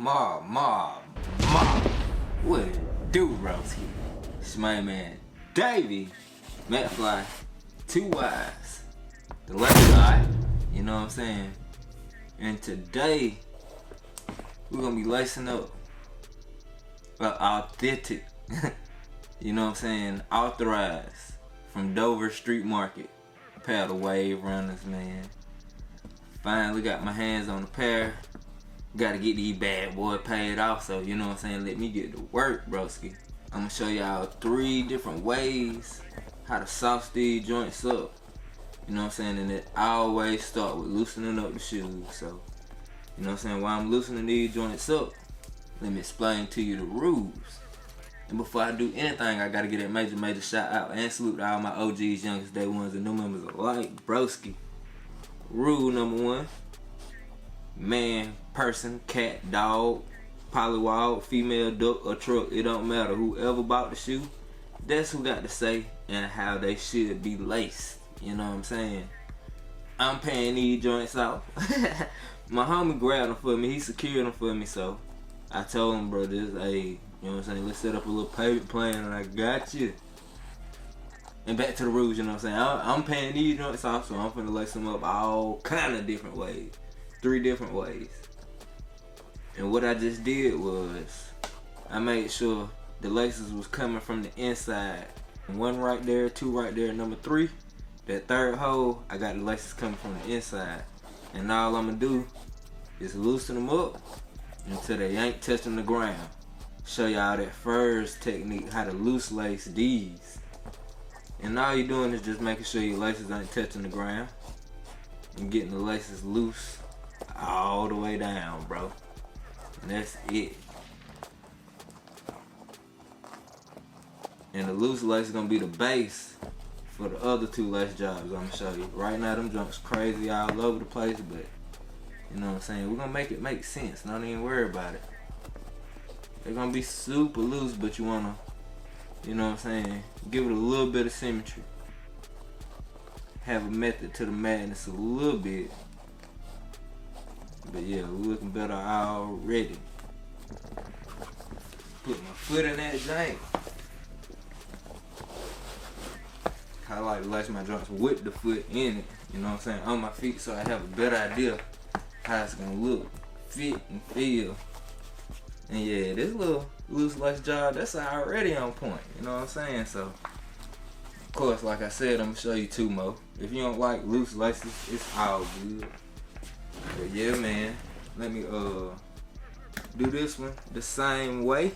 Ma. What it do, broski? It's my man, DaveyMcFlyy, 2 Y's, the left guy, you know what I'm saying? And today, we're gonna be lacing up authentic, you know what I'm saying, authorized from Dover Street Market, pair of wave runners, man. Finally got my hands on a pair. Gotta get these bad boy paid off, so you know what I'm saying, let me get to work, broski. I'm gonna show y'all 3 different ways how to sauce these joints up. You know what I'm saying, and it always start with loosening up the shoes. So, you know what I'm saying, while I'm loosening these joints up, let me explain to you the rules. And before I do anything, I gotta get that major shout out and salute to all my OGs, youngest day ones, and new members alike, broski. Rule number 1. Man, person, cat, dog, polywog, female, duck, or truck, it don't matter. Whoever bought the shoe, that's who got to say and how they should be laced. You know what I'm saying? I'm paying these joints off. My homie grabbed them for me. He secured them for me, so I told him, bro, this, hey, you know what I'm saying, let's set up a little payment plan and I got you. And back to the rules, you know what I'm saying? I'm paying these joints off, so I'm finna lace them up all kind of different ways. 3 different ways. And what I just did was I made sure the laces was coming from the inside. 1 right there, 2 right there, number 3, that 3rd hole, I got the laces coming from the inside. And all I'm gonna do is loosen them up until they ain't touching the ground. Show y'all that first technique, how to loose lace these. And all you're doing is just making sure your laces ain't touching the ground and getting the laces loose all the way down, bro. And that's it. And the loose lace is gonna be the base for the other 2 lace jobs I'm gonna show you. Right now them jumps crazy all over the place, but you know what I'm saying, we're gonna make it make sense. Don't even worry about it. They're gonna be super loose, but you wanna, you know what I'm saying, give it a little bit of symmetry. Have a method to the madness a little bit. But yeah, we're looking better already. Put my foot in that jank. I like to lace my joints with the foot in it, you know what I'm saying, on my feet, so I have a better idea how it's gonna look, fit, and feel. And yeah, this little loose lace job, that's already on point, you know what I'm saying? So, of course, like I said, I'm gonna show you 2 more. If you don't like loose laces, it's all good. But yeah, man, let me do this one the same way.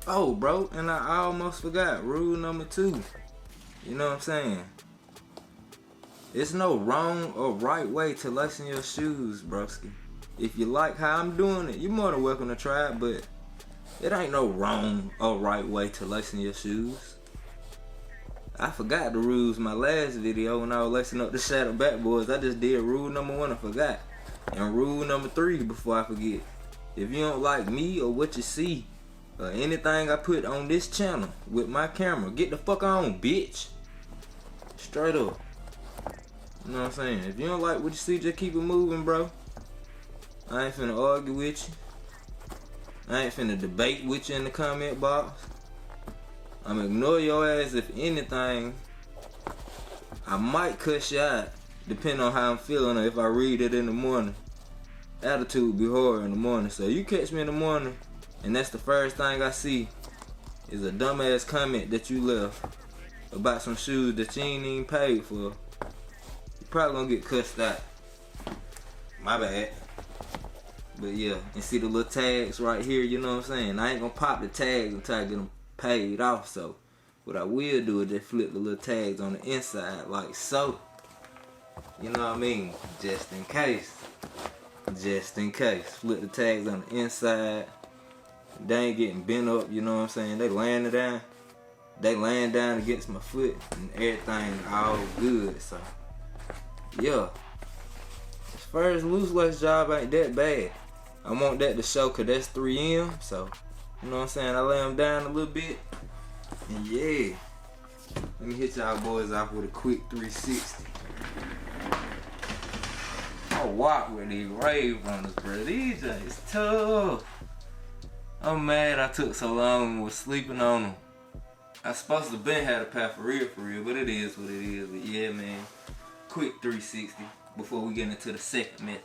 Oh, bro, and I almost forgot rule number 2. You know what I'm saying? There's no wrong or right way to lacing your shoes, broski. If you like how I'm doing it, you're more than welcome to try it, but it ain't no wrong or right way to lacing your shoes. I forgot the rules my last video when I was lacing up the shadow backboards. I just did rule number 1 and forgot. And rule number 3 before I forget. If you don't like me or what you see, or anything I put on this channel with my camera, get the fuck on, bitch. Straight up. You know what I'm saying? If you don't like what you see, just keep it moving, bro. I ain't finna argue with you. I ain't finna debate with you in the comment box. I'm gonna ignore your ass. If anything, I might cuss you out, depending on how I'm feeling, or if I read it in the morning. Attitude be hard in the morning, so you catch me in the morning and that's the first thing I see is a dumbass comment that you left about some shoes that you ain't even paid for, you probably gonna get cussed out. My bad. But yeah, and see the little tags right here, you know what I'm saying? I ain't gonna pop the tags until I get them paid off, so what I will do is just flip the little tags on the inside like so. You know what I mean? Just in case. Just in case. Flip the tags on the inside. They ain't getting bent up, you know what I'm saying? They laying down. They laying down against my foot and everything all good, so yeah. As far as loose lace job ain't that bad. I want that to show cause that's 3M, so you know what I'm saying? I lay them down a little bit and yeah. Let me hit y'all boys off with a quick 360. I walk with these rave runners, bro. These is tough. I'm mad I took so long and was sleeping on them. I supposed to been had a pair for real, but it is what it is. But yeah, man, quick 360 before we get into the second method.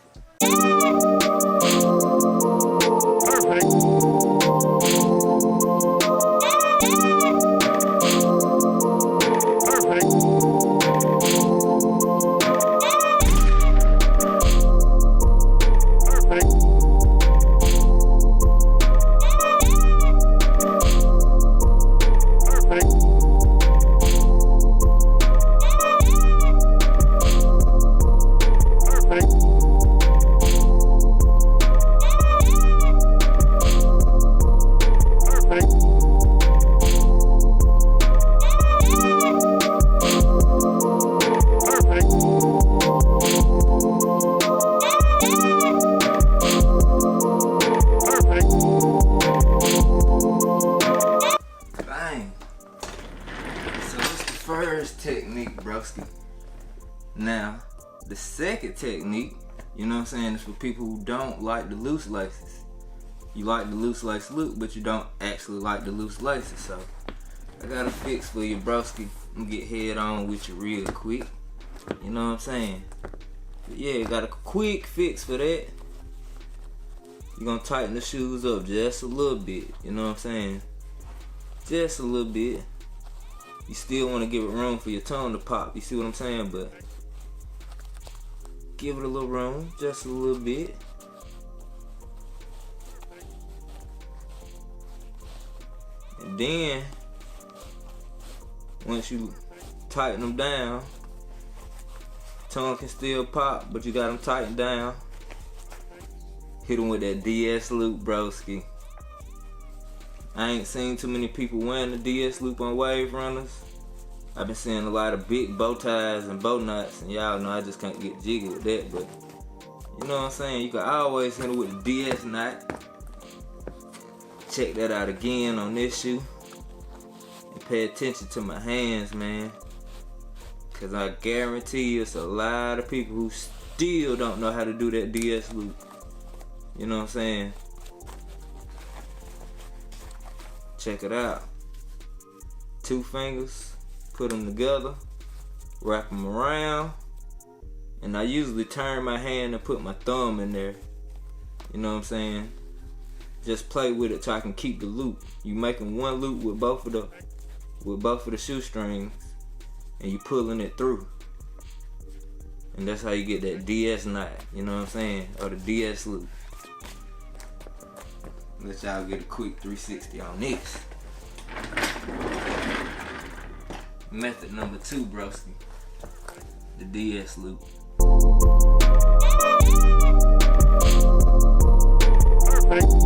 Perfect. Technique, broski. Now, the second technique, you know what I'm saying, is for people who don't like the loose laces. You like the loose lace look, but you don't actually like the loose laces. So, I got a fix for you, broski. I'm gonna get head on with you real quick. You know what I'm saying? But yeah, got a quick fix for that. You're gonna tighten the shoes up just a little bit. You know what I'm saying? Just a little bit. You still want to give it room for your tongue to pop, you see what I'm saying? But give it a little room, just a little bit. And then, once you tighten them down, tongue can still pop, but you got them tightened down. Hit them with that DS loop, broski. I ain't seen too many people wearing the DS loop on wave runners. I've been seeing a lot of big bow ties and bow knots, and y'all know I just can't get jiggy with that, but you know what I'm saying? You can always hit it with the DS knot. Check that out again on this shoe. And pay attention to my hands, man. Cause I guarantee you it's a lot of people who still don't know how to do that DS loop. You know what I'm saying? Check it out. 2 fingers, put them together, wrap them around, and I usually turn my hand and put my thumb in there. You know what I'm saying? Just play with it so I can keep the loop. You making one loop with both of the shoestrings, and you pulling it through. And that's how you get that DS knot. You know what I'm saying? Or the DS loop. Let y'all get a quick 360 on this. Method number 2, broski. The DS loop. Perfect.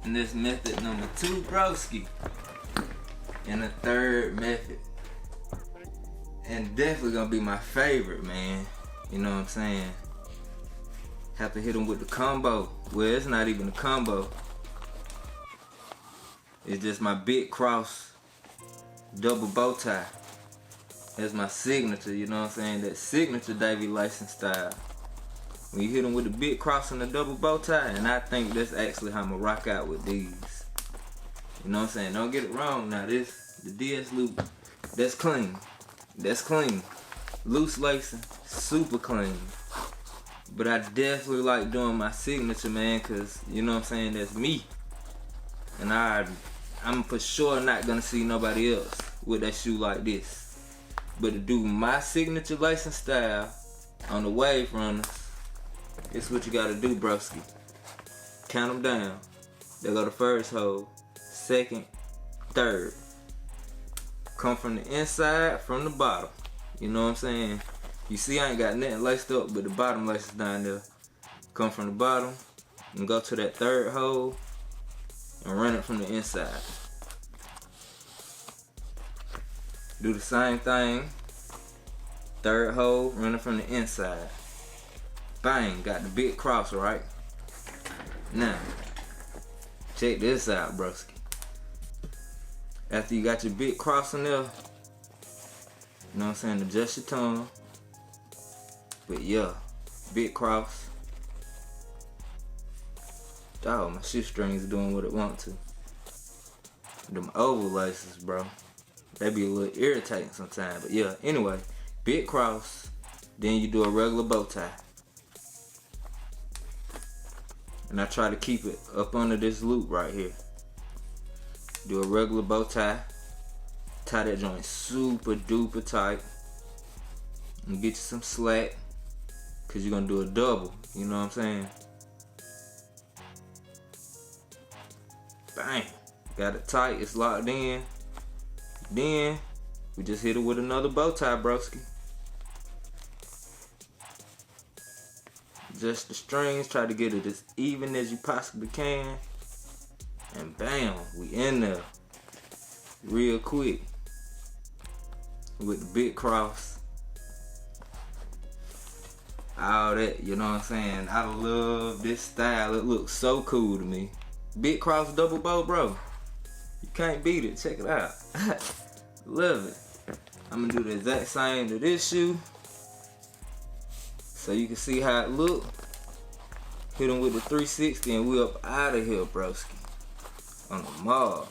And this method number 2, broski. And the third method, and definitely gonna be my favorite, man. You know what I'm saying? Have to hit them with the combo. Well, it's not even a combo. It's just my big cross double bow tie. That's my signature, you know what I'm saying? That signature Davey license style. When you hit them with the big cross and the double bow tie, and I think that's actually how I'm gonna rock out with these. You know what I'm saying? Don't get it wrong now. The DS loop, that's clean. That's clean. Loose lacing, super clean. But I definitely like doing my signature, man, because, you know what I'm saying, that's me. And I'm for sure not going to see nobody else with that shoe like this. But to do my signature lacing style on the wave runners, it's what you got to do, broski. Count them down. They go the first hole, second, third. Come from the inside, from the bottom. You know what I'm saying? You see I ain't got nothing laced up, but the bottom laces down there. Come from the bottom and go to that third hole and run it from the inside. Do the same thing. Third hole, run it from the inside. Bang, got the big cross, right? Now, check this out, broski. After you got your big cross in there, you know what I'm saying, adjust your tongue. But yeah, big cross. Dog, my shoestrings doing what it want to. Them oval laces, bro, they be a little irritating sometimes. But yeah, anyway, big cross. Then you do a regular bow tie. And I try to keep it up under this loop right here. Do a regular bow tie. Tie that joint super duper tight. And get you some slack. Cause you're gonna do a double. You know what I'm saying? Bang. Got it tight, it's locked in. Then we just hit it with another bow tie, broski. Adjust the strings, try to get it as even as you possibly can. And bam, we in there. Real quick. With the big cross. All that, you know what I'm saying? I love this style. It looks so cool to me. Big cross double bow, bro. You can't beat it. Check it out. Love it. I'm gonna do the exact same to this shoe. So you can see how it look. Hit them with the 360 and we up out of here, broski. On the mall.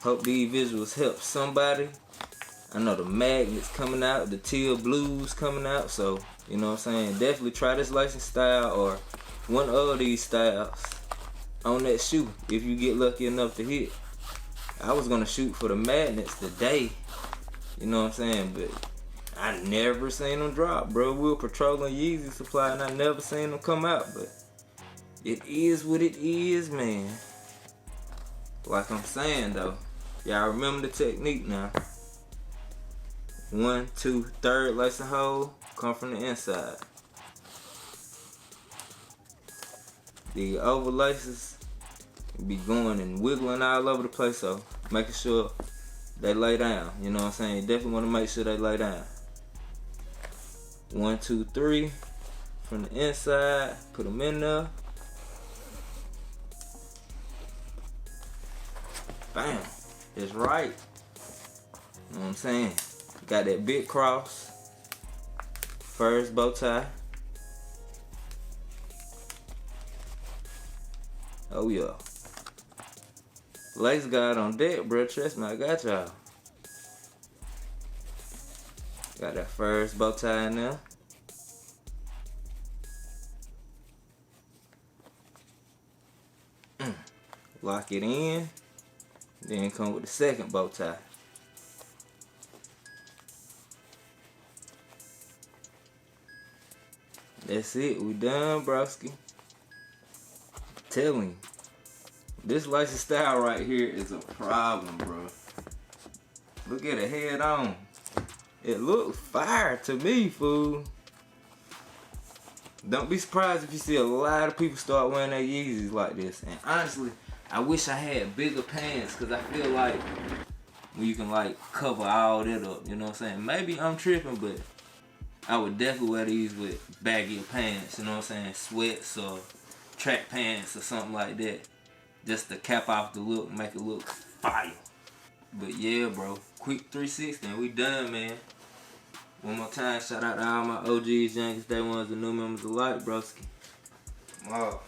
Hope these visuals help somebody. I know the magnets coming out, the teal blues coming out, so you know what I'm saying, definitely try this lacing style or one of these styles on that shoe if you get lucky enough to hit. I was gonna shoot for the magnets today, you know what I'm saying, but I never seen them drop, bro. We were patrolling Yeezy supply and I never seen them come out, but it is what it is, man. Like I'm saying though, y'all remember the technique now. 1, 2, third lacing hole, come from the inside. The over laces be going and wiggling all over the place, so making sure they lay down. You know what I'm saying? You definitely want to make sure they lay down. 1, 2, 3 from the inside, put them in there. Bam, it's right. You know what I'm saying? Got that big cross. First bow tie. Oh yeah. Lace guard on deck, bro. Trust me, I got y'all. Got that first bow tie in there. Lock it in. Then come with the second bow tie. That's it, we done, broski. Telling you, this lacing style right here is a problem, bro. Look at it head on. It looks fire to me, fool. Don't be surprised if you see a lot of people start wearing their Yeezys like this. And honestly, I wish I had bigger pants, because I feel like you can like cover all that up, you know what I'm saying? Maybe I'm tripping, but I would definitely wear these with baggy pants, you know what I'm saying? Sweats or track pants or something like that. Just to cap off the look, make it look fire. But yeah, bro. Quick 360 and we done, man. One more time, shout out to all my OGs, youngest day ones, and new members alike, broski. Wow.